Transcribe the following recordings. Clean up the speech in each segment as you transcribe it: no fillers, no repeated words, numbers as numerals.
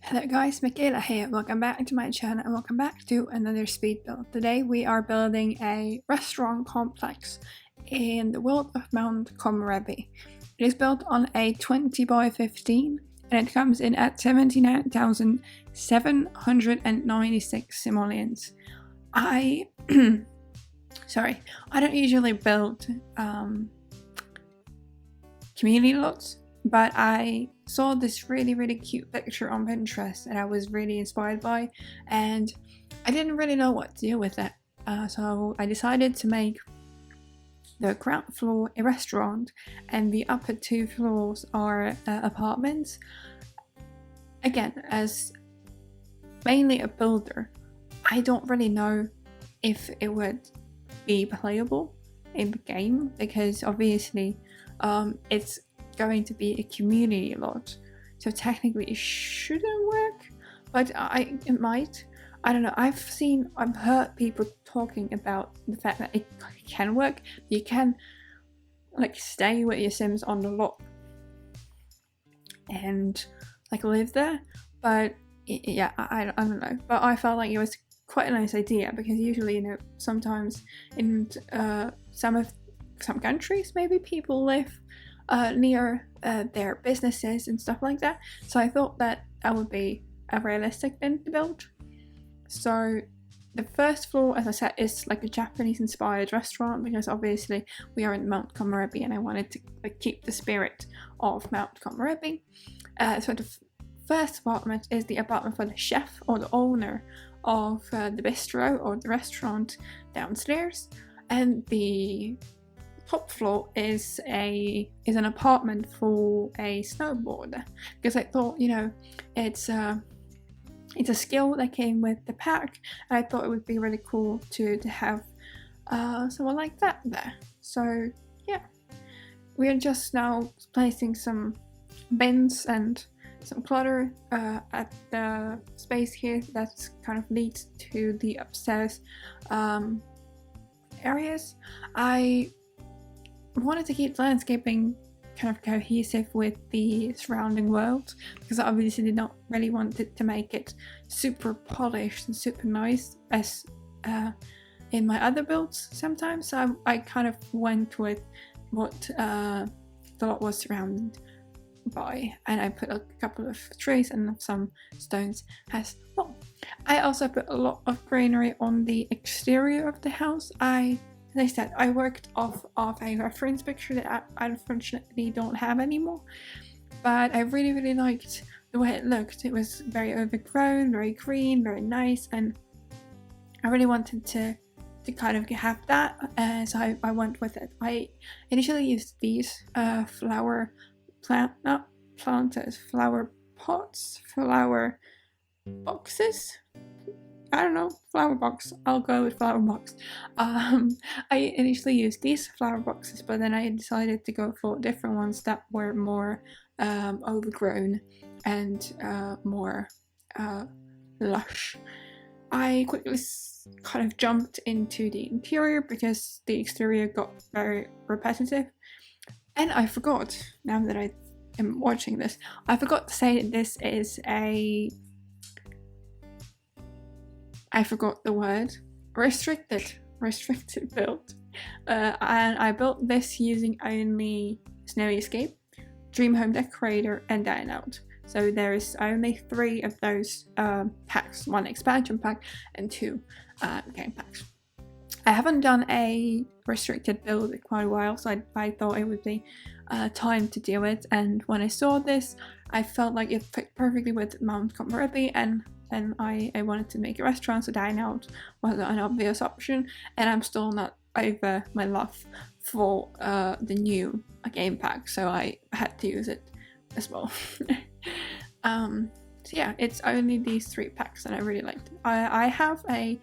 Hello guys, Michaela here. Welcome back to my channel and welcome back to another speed build. Today we are building a restaurant complex in the world of Mount Komorebi. It is built on a 20 by 15 and it comes in at 79,796 simoleons. I don't usually build community lots, but I saw this really cute picture on Pinterest that I was really inspired by, and I didn't really know what to do with it. So I decided to make the ground floor a restaurant and the upper two floors are apartments. Again, as mainly a builder, I don't really know if it would be playable in the game because obviously it's going to be a community lot, so technically it shouldn't work, but it might. I don't know. I've heard people talking about the fact that it can work. You can like stay with your sims on the lot and like live there, but yeah, I don't know. But I felt like it was quite a nice idea because usually, you know, sometimes in some countries maybe people live near their businesses and stuff like that, so I thought that would be a realistic thing to build. So the first floor, as I said, is like a Japanese inspired restaurant because obviously we are in Mount Komorebi and I wanted to keep the spirit of Mount Komorebi. So the first apartment is the apartment for the chef or the owner of the bistro or the restaurant downstairs, and the top floor is an apartment for a snowboarder because I thought, you know, it's a skill that came with the pack and I thought it would be really cool to have someone like that there. So yeah, we are just now placing some bins and some clutter at the space here that kind of leads to the upstairs areas. I wanted to keep the landscaping kind of cohesive with the surrounding world because I obviously did not really want it to make it super polished and super nice as in my other builds sometimes. So I kind of went with what the lot was surrounded by, and I put a couple of trees and some stones as well. I also put a lot of greenery on the exterior of the house. As I said, I worked off of a reference picture that I unfortunately don't have anymore, but I really liked the way it looked. It was very overgrown, very green, very nice, and I really wanted to kind of have that, so I went with it. I initially used these flower pots, flower boxes. I don't know, flower box. I'll go with flower box. I initially used these flower boxes, but then I decided to go for different ones that were more overgrown and more lush. I quickly kind of jumped into the interior because the exterior got very repetitive. And I forgot, now that I am watching this, I forgot to say that this is I forgot the word, restricted build, and I built this using only Snowy Escape, Dream Home Decorator and Dine Out. So there is only 3 of those packs, 1 expansion pack and 2 game packs. I haven't done a restricted build in quite a while, so I thought it would be time to do it, and when I saw this I felt like it fit perfectly with Mount Komorebi, and I wanted to make a restaurant, so Dine Out was an obvious option, and I'm still not over my love for the new game pack, so I had to use it as well. So yeah, it's only these 3 packs and I really liked it. I have a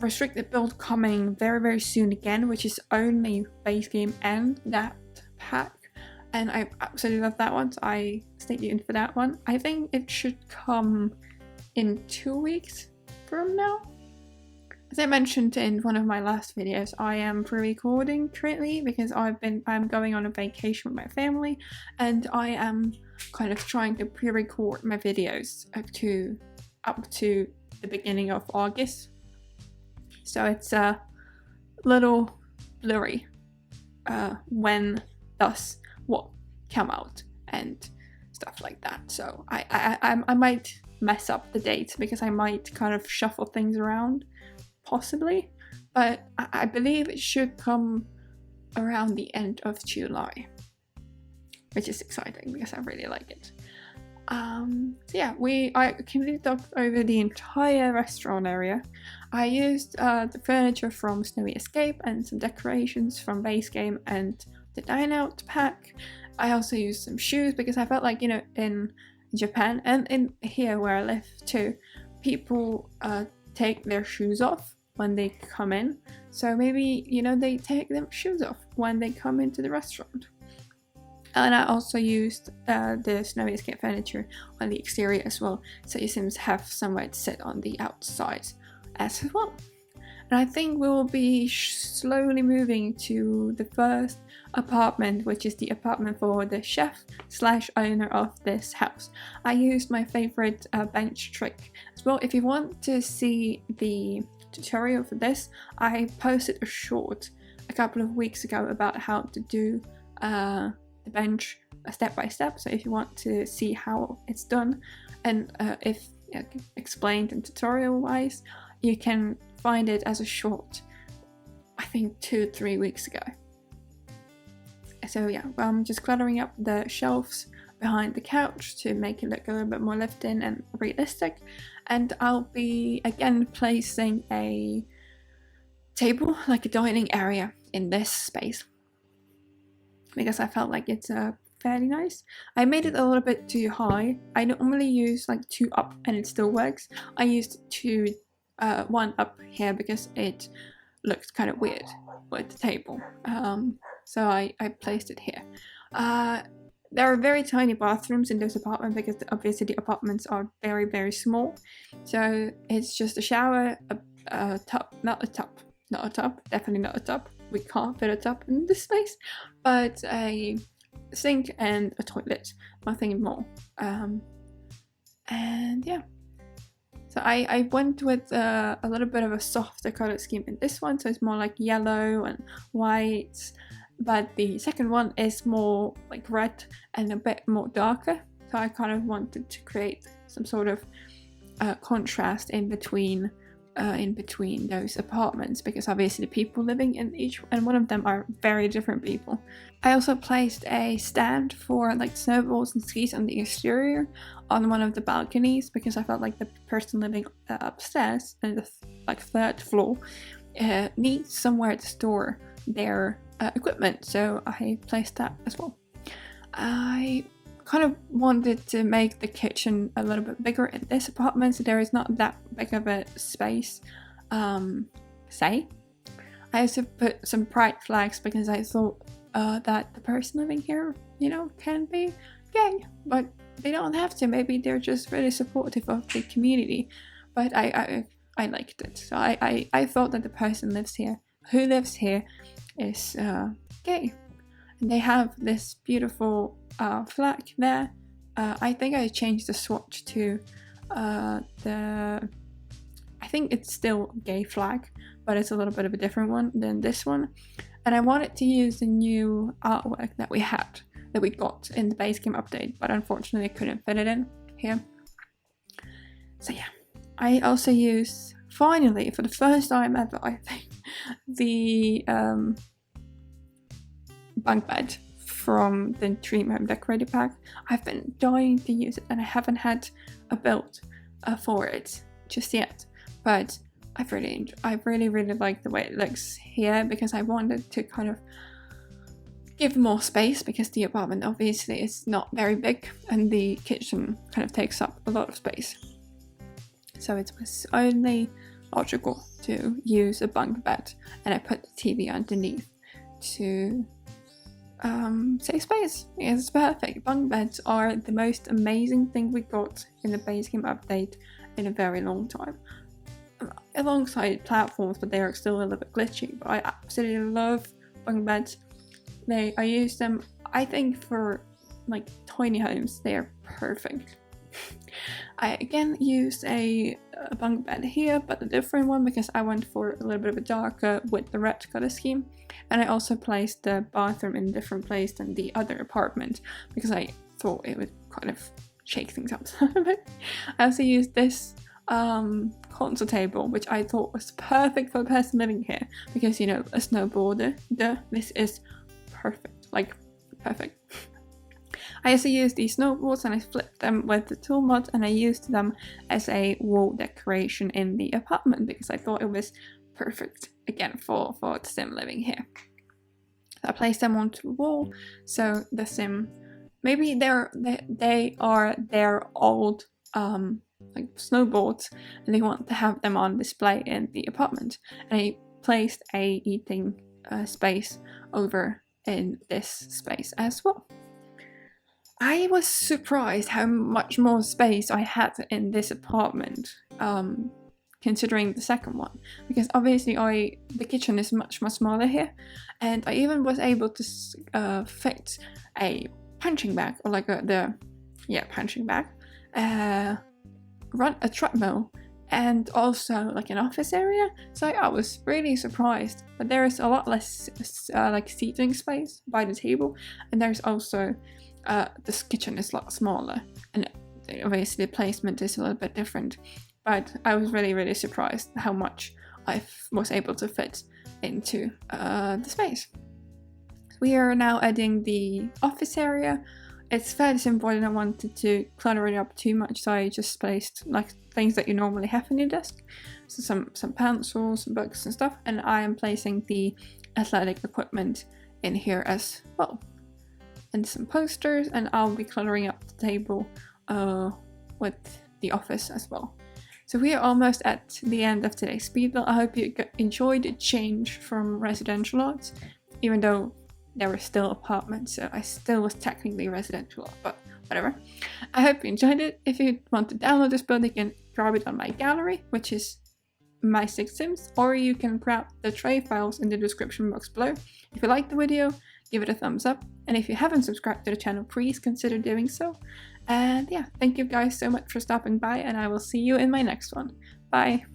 restricted build coming very soon again, which is only base game and that pack, and I absolutely love that one, so I stay tuned for that one. I think it should come in 2 weeks from now. As I mentioned in one of my last videos, I am pre-recording currently because I'm going on a vacation with my family, and I am kind of trying to pre-record my videos up to the beginning of August. So it's a little blurry when thus what come out and stuff like that. So I might mess up the date because I might kind of shuffle things around, possibly, but I believe it should come around the end of July, which is exciting because I really like it. So yeah, I completely up over the entire restaurant area. I used the furniture from Snowy Escape and some decorations from base game and the Dine Out pack. I also used some shoes because I felt like, you know, in Japan and in here where I live too, people take their shoes off when they come in. So maybe, you know, they take their shoes off when they come into the restaurant. And I also used the Snowy Escape furniture on the exterior as well, so your Sims have somewhere to sit on the outside as well. And I think we will be slowly moving to the first apartment, which is the apartment for the chef / owner of this house. I used my favorite bench trick as well. If you want to see the tutorial for this, I posted a short a couple of weeks ago about how to do the bench step by step. So if you want to see how it's done and if explained and tutorial wise, you can find it as a short, I think 2-3 weeks ago. So yeah, I'm just cluttering up the shelves behind the couch to make it look a little bit more lived in and realistic, and I'll be again placing a table, like a dining area, in this space because I felt like it's fairly nice. I made it a little bit too high. I normally use like 2 up and it still works. I used 1 up here because it looked kind of weird with the table. So I placed it here. There are very tiny bathrooms in this apartment because obviously the apartments are very, very small. So it's just a shower, a tub, definitely not a tub. We can't fit a tub in this space, but a sink and a toilet, nothing more. And yeah. So I went with a little bit of a softer color scheme in this one, so it's more like yellow and white, but the second one is more like red and a bit more darker. So I kind of wanted to create some sort of contrast in between those apartments, because obviously the people living in each and one of them are very different people. I also placed a stand for like snowboards and skis on the exterior on one of the balconies because I felt like the person living upstairs in the third floor needs somewhere to store their equipment, so I placed that as well. I kind of wanted to make the kitchen a little bit bigger in this apartment, so there is not that big of a space. I also put some pride flags because I thought that the person living here, you know, can be gay, but they don't have to. Maybe they're just really supportive of the community. But I liked it, so I thought that the person who lives here is gay. And they have this beautiful flag there. I think I changed the swatch to I think it's still a gay flag, but it's a little bit of a different one than this one. And I wanted to use the new artwork that we got in the base game update, but unfortunately I couldn't fit it in here. So yeah, I also used, finally, for the first time ever, I think, the bunk bed from the Dream Home Decorator pack. I've been dying to use it and I haven't had a build for it just yet, but I really like the way it looks here because I wanted to kind of give more space because the apartment obviously is not very big and the kitchen kind of takes up a lot of space. So it was only logical to use a bunk bed, and I put the TV underneath to save space. It's perfect. Bunk beds are the most amazing thing we got in the base game update in a very long time. alongside platforms, but they are still a little bit glitchy. But I absolutely love bunk beds. I use them, I think, for like tiny homes. They are perfect. I again used a bunk bed here, but a different one because I went for a little bit of a darker with the red color scheme, and I also placed the bathroom in a different place than the other apartment because I thought it would kind of shake things up a little bit. I also used this console table, which I thought was perfect for the person living here because, you know, a snowboarder. This is perfect, like perfect. I also used these snowboards and I flipped them with the tool mod, and I used them as a wall decoration in the apartment because I thought it was perfect again for the sim living here. I placed them onto the wall, so the sim, maybe they are their old like snowboards and they want to have them on display in the apartment, and I placed a eating space over in this space as well. I was surprised how much more space I had in this apartment, considering the second one, because obviously the kitchen is much smaller here, and I even was able to fit a punching bag, or like punching bag, run a treadmill, and also like an office area. So I was really surprised, but there is a lot less like seating space by the table, and there's also this kitchen is a lot smaller, and obviously the placement is a little bit different, but I was really surprised how much I was able to fit into the space. We are now adding the office area. It's fairly simple. I didn't want to clutter it up too much, so I just placed like things that you normally have on your desk, so some pencils, some books and stuff, and I am placing the athletic equipment in here as well, and some posters, and I'll be cluttering up the table with the office as well. So we are almost at the end of today's speed build. I hope you enjoyed the change from residential lots, even though there were still apartments, so I still was technically residential lot, but whatever. I hope you enjoyed it. If you want to download this build, you can grab it on my gallery, which is mysixsims, or you can grab the tray files in the description box below. If you liked the video, give it a thumbs up, and if you haven't subscribed to the channel, please consider doing so. And yeah, thank you guys so much for stopping by, and I will see you in my next one. Bye!